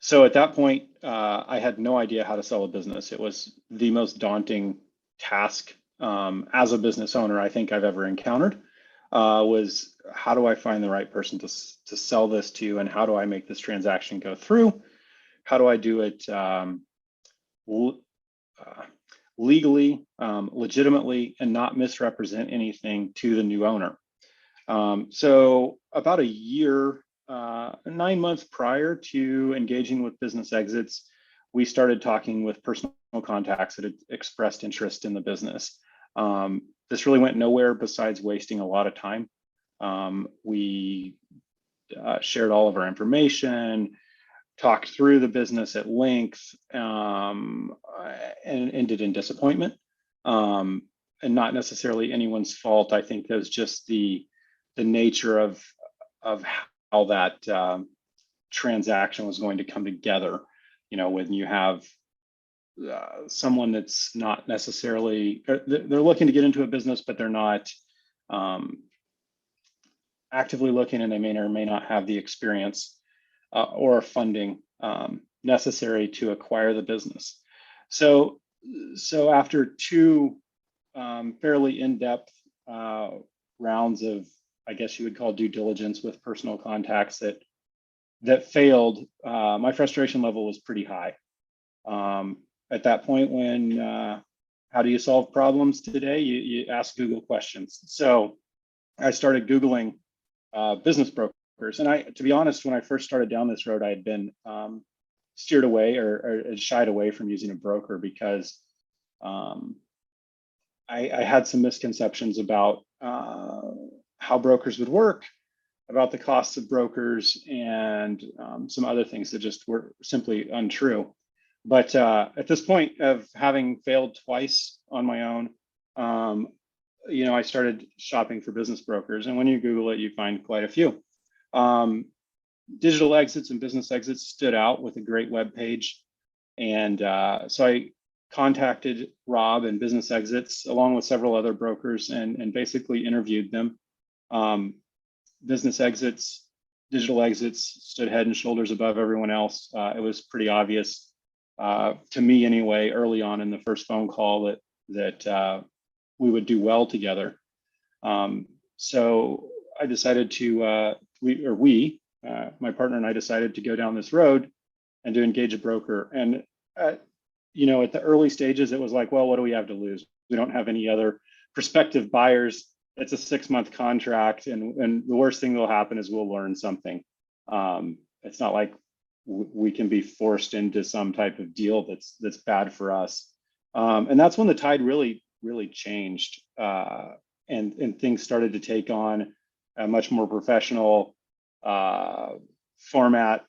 So at that point, I had no idea how to sell a business. It was the most daunting task as a business owner I think I've ever encountered. Was how do I find the right person to sell this to, and how do I make this transaction go through? How do I do it uh, legally, legitimately, and not misrepresent anything to the new owner? So about a year, 9 months prior to engaging with business exits, we started talking with personal contacts that had expressed interest in the business. This really went nowhere besides wasting a lot of time. We shared all of our information, talked through the business at length, and ended in disappointment. And not necessarily anyone's fault. I think there's just the nature of how that transaction was going to come together. You know, when you have someone that's not necessarily, they're looking to get into a business, but they're not actively looking, and they may or may not have the experience or funding necessary to acquire the business. So after two fairly in-depth rounds of, I guess you would call, due diligence with personal contacts that failed, my frustration level was pretty high. At that point, when how do you solve problems today? You ask Google questions. So I started Googling business brokers, and to be honest, when I first started down this road, I had been steered away or shied away from using a broker because I had some misconceptions about how brokers would work, about the costs of brokers, and some other things that just were simply untrue. But at this point of having failed twice on my own, I started shopping for business brokers. And when you Google it, you find quite a few. Digital Exits and Business Exits stood out with a great web page. And so I contacted Rob and Business Exits along with several other brokers and basically interviewed them. Business Exits, Digital Exits stood head and shoulders above everyone else. It was pretty obvious to me anyway, early on in the first phone call that we would do well together. So I decided to, my partner and I decided to go down this road and to engage a broker. And at the early stages, it was like, well, what do we have to lose? We don't have any other prospective buyers. It's a 6-month contract, and the worst thing that'll happen is we'll learn something. It's not like we can be forced into some type of deal that's bad for us. And that's when the tide really changed, and things started to take on a much more professional format.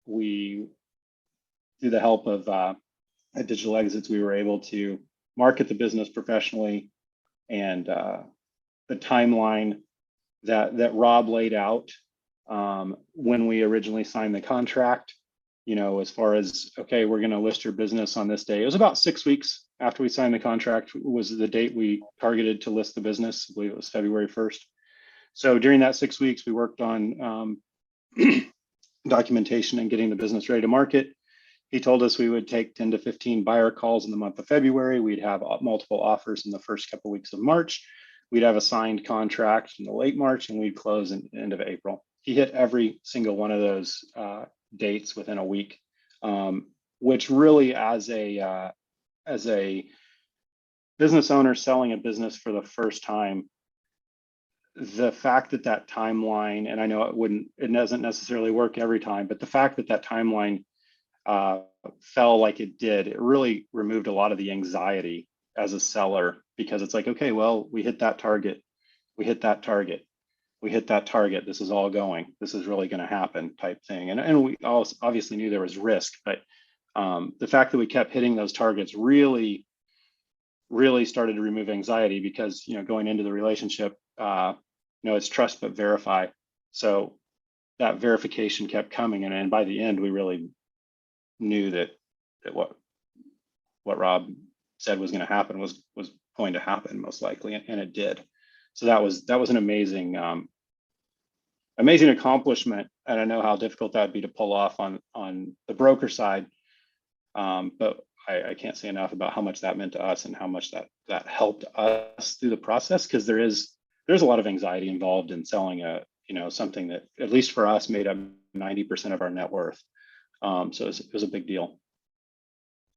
We, through the help of at Digital Exits, we were able to market the business professionally, and the timeline that Rob laid out when we originally signed the contract, as far as, okay, we're going to list your business on this day. It was about 6 weeks after we signed the contract was the date we targeted to list the business. I believe it was February 1st. So during that 6 weeks, we worked on documentation and getting the business ready to market. He told us we would take 10 to 15 buyer calls in the month of February. We'd have multiple offers in the first couple of weeks of March. We'd have a signed contract in the late March, and we'd close in the end of April. He hit every single one of those dates within a week, which really, as a business owner selling a business for the first time, the fact that timeline, and I know it doesn't necessarily work every time, but the fact that timeline fell like it did, it really removed a lot of the anxiety as a seller, because it's like, okay, well, we hit that target, we hit that target, this is all going, this is really going to happen type thing. And we all obviously knew there was risk, but the fact that we kept hitting those targets really started to remove anxiety, because going into the relationship, it's trust but verify. So that verification kept coming, and by the end, we really knew that what Rob said was going to happen was going to happen most likely, and it did. So that was an amazing amazing accomplishment, and I know how difficult that'd be to pull off on the broker side. But I can't say enough about how much that meant to us and how much that helped us through the process, because there's a lot of anxiety involved in selling something that, at least for us, made up 90% of our net worth. So it was a big deal.